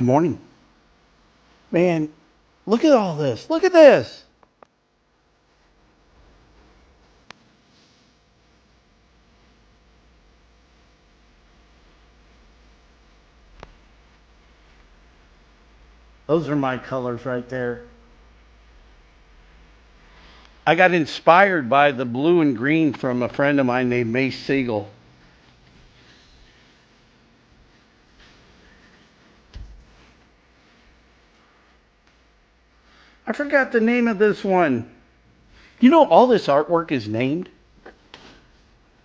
Good morning. Man, look at all this. Look at this. Those are my colors right there. I got inspired by the blue and green from a friend of mine named Mace Siegel. I forgot the name of this one. You know, all this artwork is named.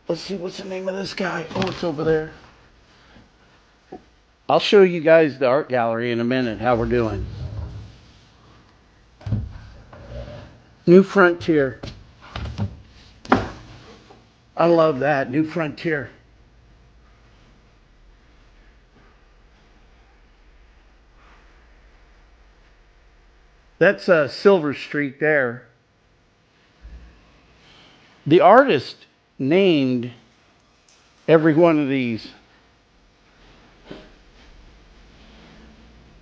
Let's see, what's the name of this guy? Oh, it's over there. I'll show you guys the art gallery in a minute, how we're doing. New Frontier. I love that, New Frontier. That's Silver Street there. The artist named every one of these.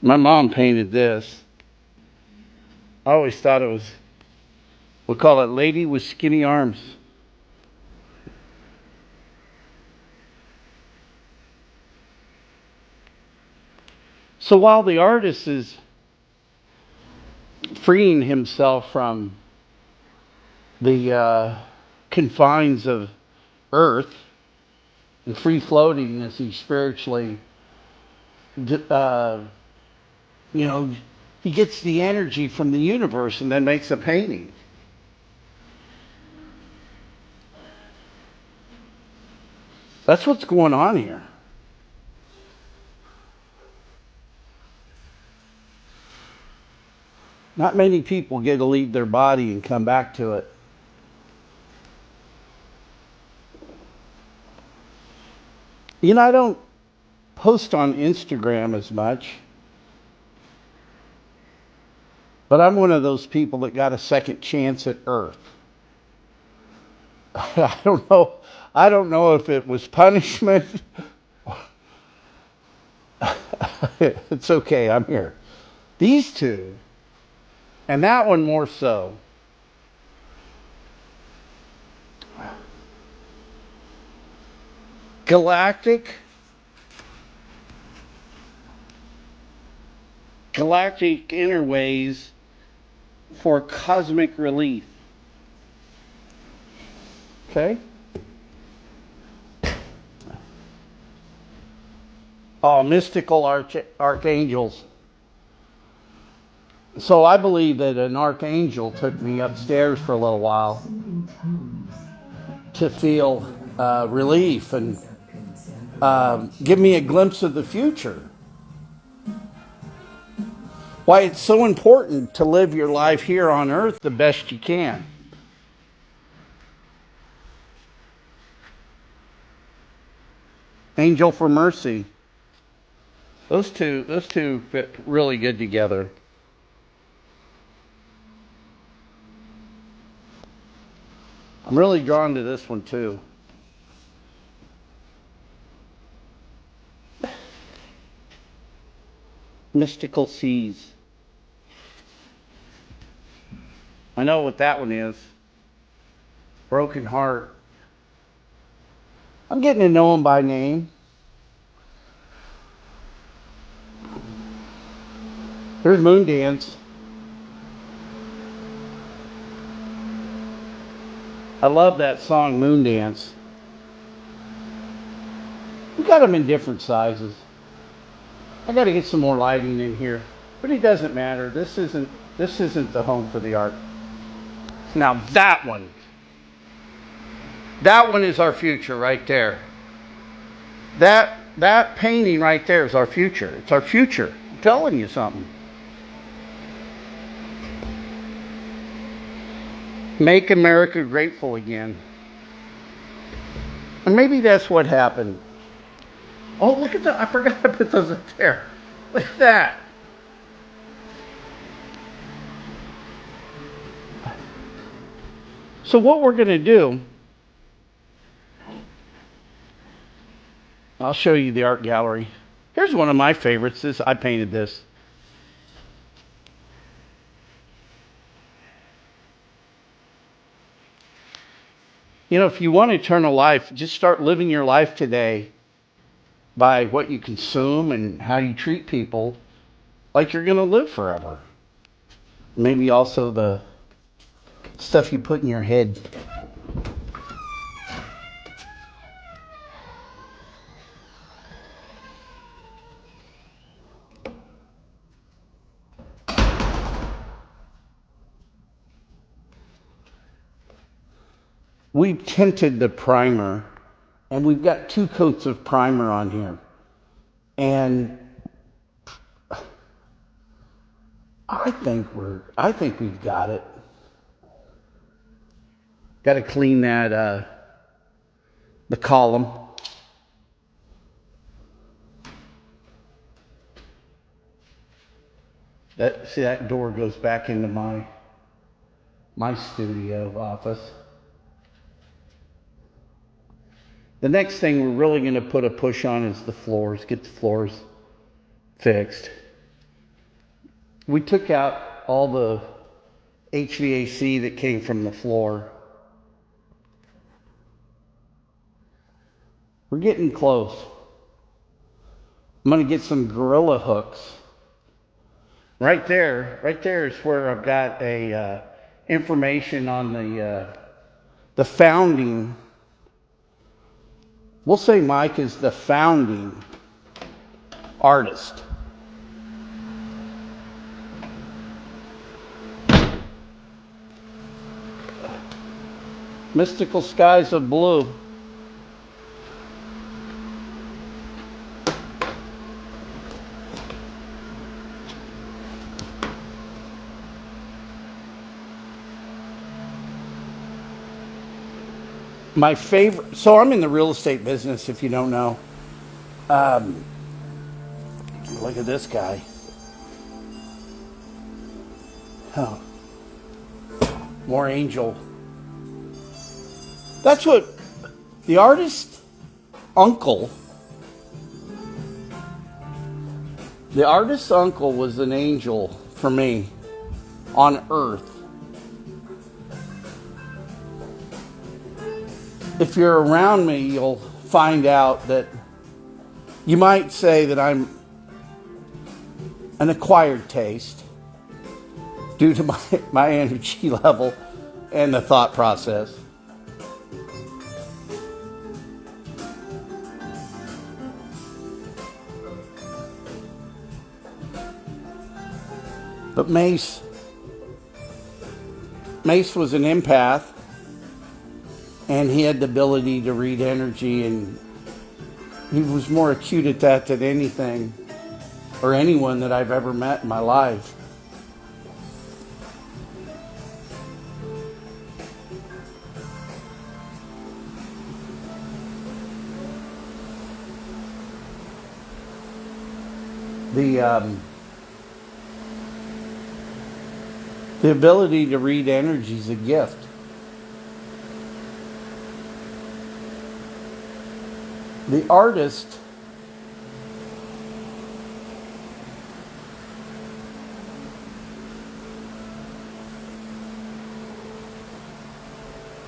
My mom painted this. I always thought it was, we'll call it Lady with Skinny Arms. So while the artist is freeing himself from the confines of Earth and free floating as he spiritually, he gets the energy from the universe and then makes a painting. That's what's going on here. Not many people get to leave their body and come back to it. You know, I don't post on Instagram as much, but I'm one of those people that got a second chance at Earth. I don't know. I don't know if it was punishment. It's okay. I'm here. These two, and that one more so. Galactic Interways for Cosmic Relief. Okay? Oh, Mystical Archangels. So I believe that an archangel took me upstairs for a little while to feel relief and give me a glimpse of the future. Why it's so important to live your life here on Earth the best you can. Angel for Mercy. Those two fit really good together. I'm really drawn to this one too. Mystical Seas. I know what that one is. Broken Heart. I'm getting to know them by name. There's Moon Dance. I love that song, Moon Dance. We got them in different sizes. I got to get some more lighting in here, but it doesn't matter. This isn't the home for the art. Now that one is our future right there. That painting right there is our future. It's our future. I'm telling you something. Make America grateful again. And maybe that's what happened. Oh, look at that. I forgot to put those up there. Look at that. So what we're going to do, I'll show you the art gallery. Here's one of my favorites. I painted this. You know, if you want eternal life, just start living your life today by what you consume and how you treat people, like you're going to live forever. Maybe also the stuff you put in your head. We've tinted the primer, and we've got 2 coats of primer on here. And I think we've got it. Got to clean that the column. See, that door goes back into my studio office. The next thing we're really going to put a push on is the floors. Get the floors fixed. We took out all the HVAC that came from the floor. We're getting close. I'm going to get some gorilla hooks. Right there is where I've got a information on the founding. We'll say Mike is the founding artist. Mystical skies of blue. My favorite, so I'm in the real estate business, if you don't know. Look at this guy. Oh, more angel. That's what the artist's uncle was an angel for me on earth. If you're around me, you'll find out that you might say that I'm an acquired taste due to my energy level and the thought process. But Mace was an empath, and he had the ability to read energy, and he was more acute at that than anything or anyone that I've ever met in my life. The ability to read energy is a gift. The artist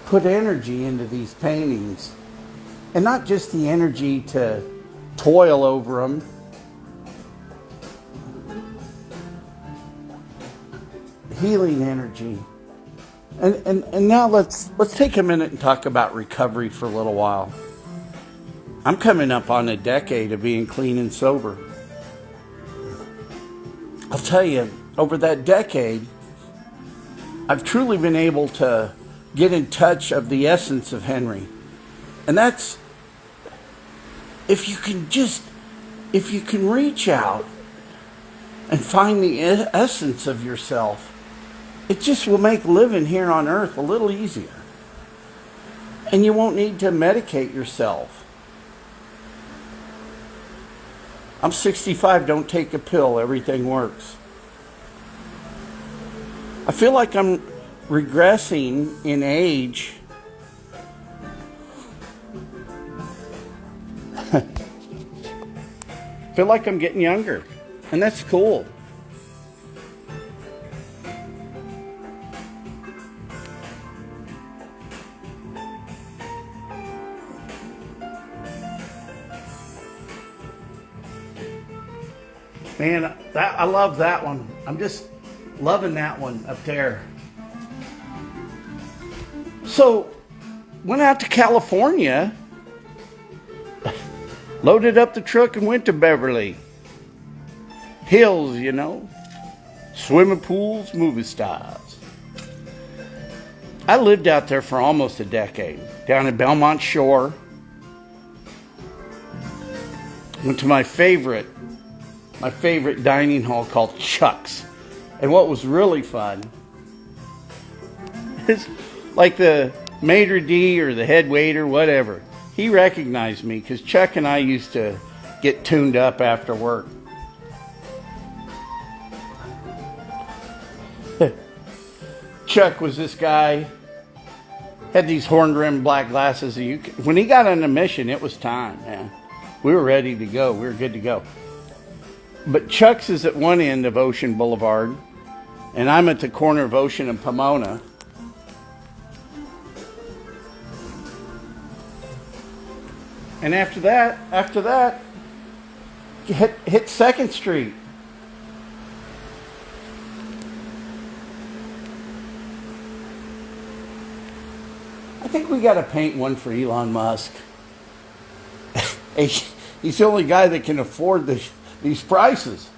put energy into these paintings, and not just the energy to toil over them, healing energy. And now let's take a minute and talk about recovery for a little while. I'm coming up on a decade of being clean and sober. I'll tell you, over that decade, I've truly been able to get in touch of the essence of Henry. And that's, if you can reach out and find the essence of yourself, it just will make living here on earth a little easier. And you won't need to medicate yourself. I'm 65, don't take a pill, everything works. I feel like I'm regressing in age. feel like I'm getting younger. And that's cool. Man, I love that one. I'm just loving that one up there. So, went out to California, loaded up the truck and went to Beverly Hills, you know. Swimming pools, movie stars. I lived out there for almost a decade, down in Belmont Shore. Went to my favorite dining hall called Chuck's. And what was really fun is like the maitre d' or the head waiter, whatever. He recognized me because Chuck and I used to get tuned up after work. Chuck was this guy, had these horn-rimmed black glasses. When he got on a mission, it was time, man. We were ready to go. We were good to go. But Chuck's is at one end of Ocean Boulevard, and I'm at the corner of Ocean and Pomona. And after that, hit 2nd Street. I think we got to paint one for Elon Musk. He's the only guy that can afford these prices.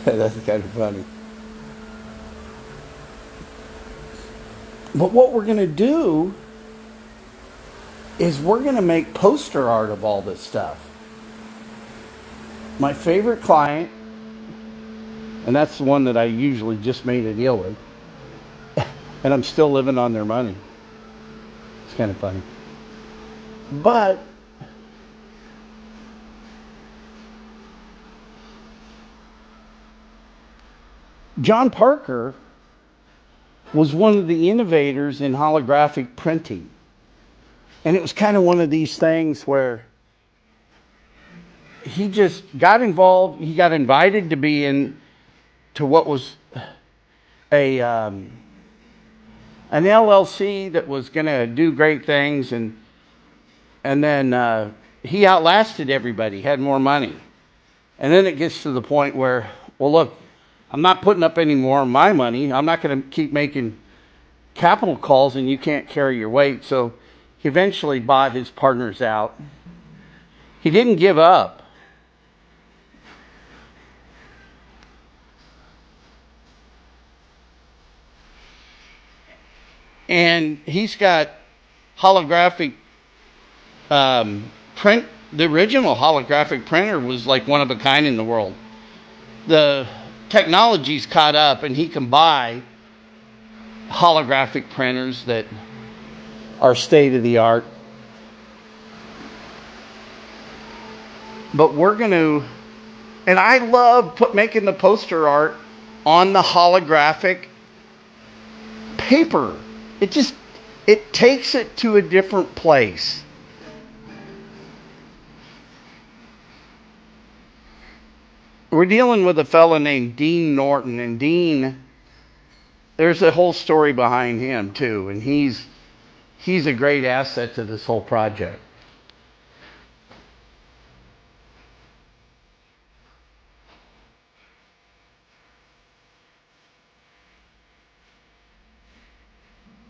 That's kind of funny. But what we're going to do is we're going to make poster art of all this stuff. My favorite client, and that's the one that I usually just made a deal with, and I'm still living on their money. It's kind of funny. But John Parker was one of the innovators in holographic printing. And it was kind of one of these things where he just got involved. He got invited to be in to what was an LLC that was going to do great things, and then he outlasted everybody, had more money. And then it gets to the point where, well, look, I'm not putting up any more of my money. I'm not going to keep making capital calls, and you can't carry your weight. So he eventually bought his partners out. He didn't give up. And he's got holographic print. The original holographic printer was like one of a kind in the world. The technology's caught up, and he can buy holographic printers that are state of the art. But we're going to, and I love making the poster art on the holographic paper. It takes it to a different place. We're dealing with a fella named Dean Norton, and Dean, there's a whole story behind him too, and he's a great asset to this whole project.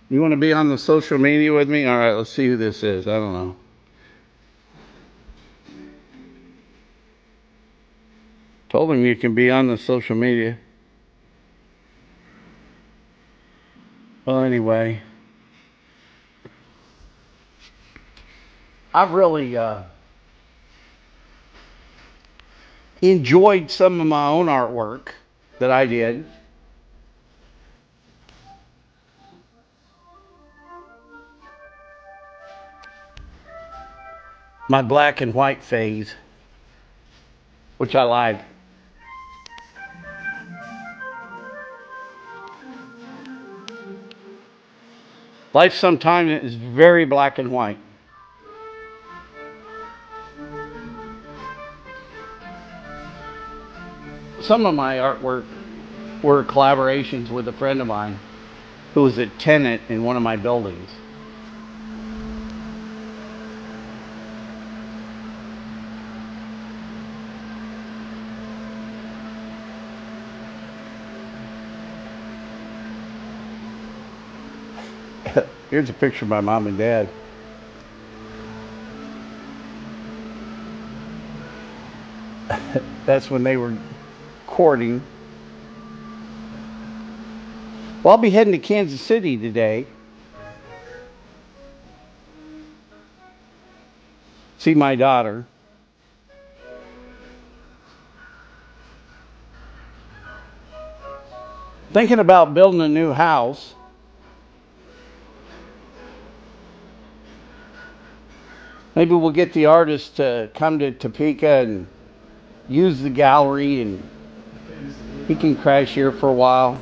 You want to be on the social media with me? All right, let's see who this is. I don't know. Told him you can be on the social media. Well, anyway, I've really enjoyed some of my own artwork that I did. My black and white phase, which I like. Life sometimes is very black and white. some of my artwork were collaborations with a friend of mine who was a tenant in one of my buildings. Here's a picture of my mom and dad. That's when they were courting. Well, I'll be heading to Kansas City today. See my daughter. Thinking about building a new house. Maybe we'll get the artist to come to Topeka and use the gallery, and he can crash here for a while.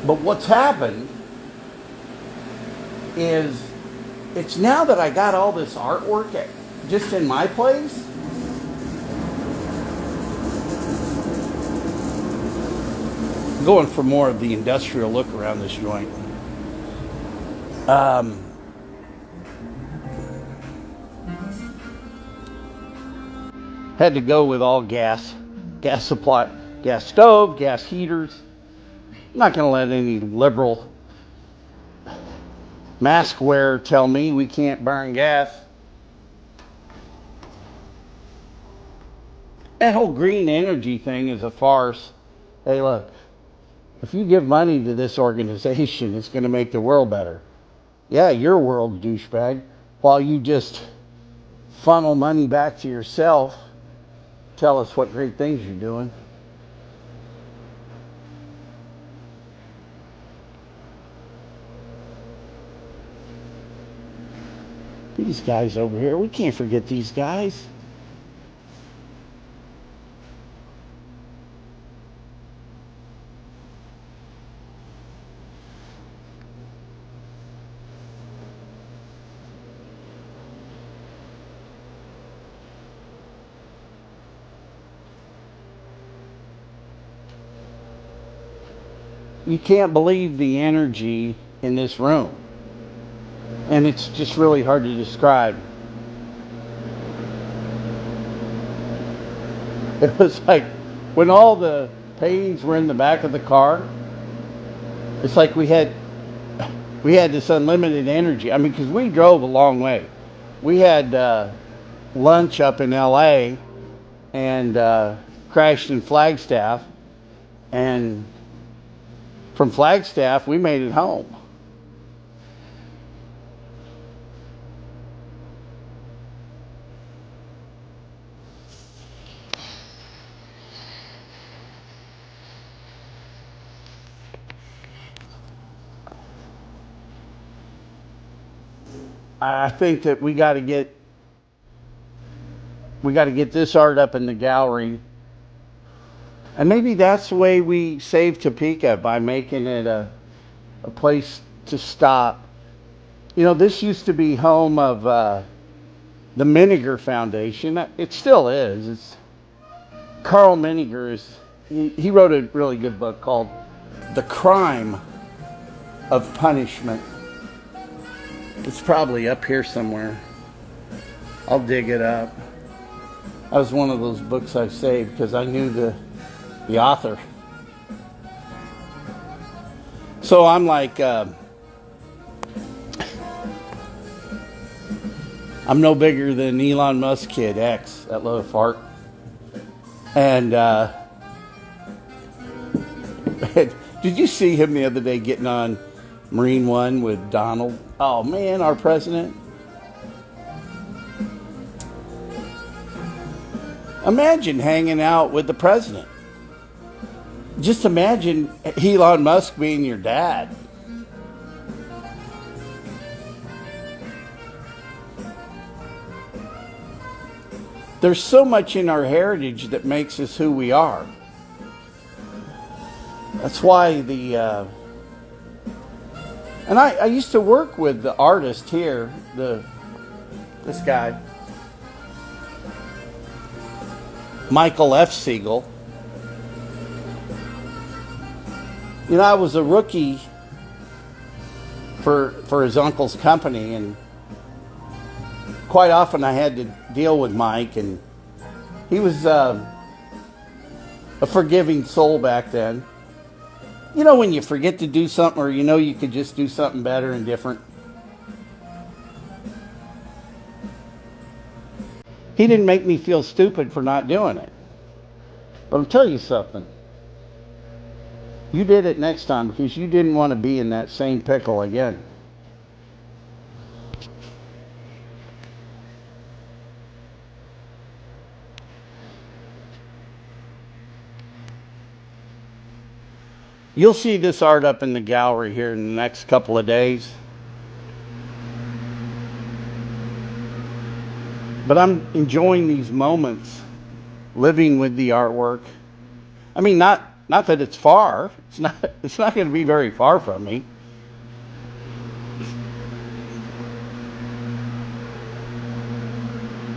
But what's happened is, it's now that I got all this artwork just in my place, I'm going for more of the industrial look around this joint. Had to go with all gas supply, gas stove, gas heaters. I'm not going to let any liberal mask wearer tell me we can't burn gas. That whole green energy thing is a farce. Hey, look, if you give money to this organization, it's going to make the world better. Yeah, your world, douchebag. While you just funnel money back to yourself, tell us what great things you're doing. These guys over here, we can't forget these guys. You can't believe the energy in this room. And it's just really hard to describe. It was like when all the paintings were in the back of the car, it's like we had this unlimited energy. I mean, because we drove a long way. We had lunch up in LA and crashed in Flagstaff. And from Flagstaff, we made it home. I think that we got to get this art up in the gallery, and maybe that's the way we save Topeka, by making it a place to stop. You know, this used to be home of the Miniger Foundation. It still is. It's Carl Miniger. He wrote a really good book called The Crime of Punishment. It's probably up here somewhere. I'll dig it up. That was one of those books I saved because I knew the author. So I'm like, I'm no bigger than Elon Musk kid X, that little fart. And did you see him the other day getting on Marine One with Donald? Oh man, our president. Imagine hanging out with the president. Just imagine Elon Musk being your dad. There's so much in our heritage that makes us who we are. That's why and I used to work with the artist here, this guy. Michael F. Siegel. You know, I was a rookie for his uncle's company, and quite often I had to deal with Mike, and he was a forgiving soul back then. You know, when you forget to do something, or you know you could just do something better and different. He didn't make me feel stupid for not doing it. But I'll tell you something. You did it next time because you didn't want to be in that same pickle again. You'll see this art up in the gallery here in the next couple of days. But I'm enjoying these moments, living with the artwork. I mean, not that it's far. It's not going to be very far from me.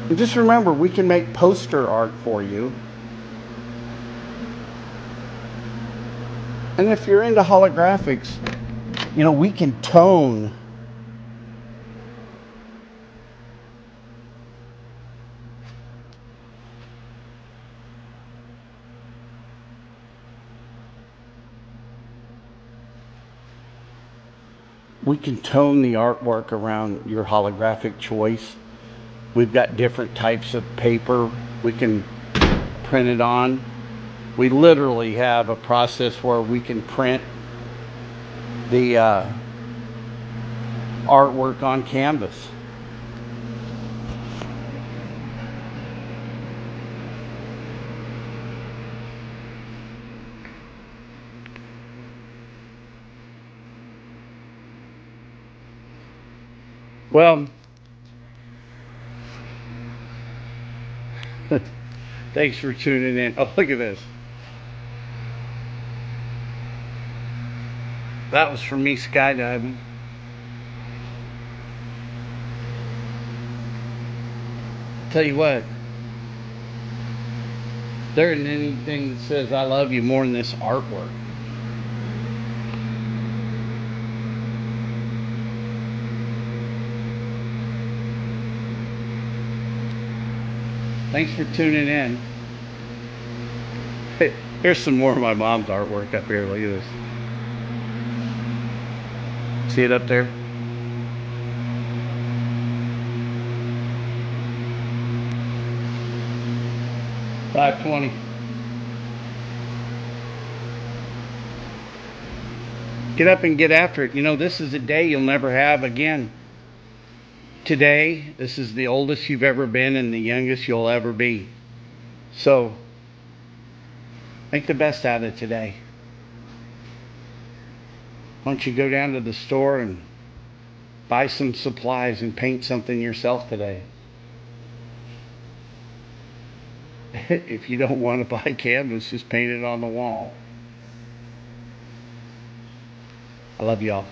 And just remember, we can make poster art for you. And if you're into holographics, you know, we can tone. We can tone the artwork around your holographic choice. We've got different types of paper we can print it on. We literally have a process where we can print the artwork on canvas. Well, thanks for tuning in. Oh, look at this. That was from me skydiving. Tell you what, there isn't anything that says I love you more than this artwork. Thanks for tuning in. Hey, here's some more of my mom's artwork up here. Look at this. See it up there? $5.20. Get up and get after it. You know, this is a day you'll never have again. Today, this is the oldest you've ever been and the youngest you'll ever be. So, make the best out of today. Why don't you go down to the store and buy some supplies and paint something yourself today? If you don't want to buy canvas, just paint it on the wall. I love y'all.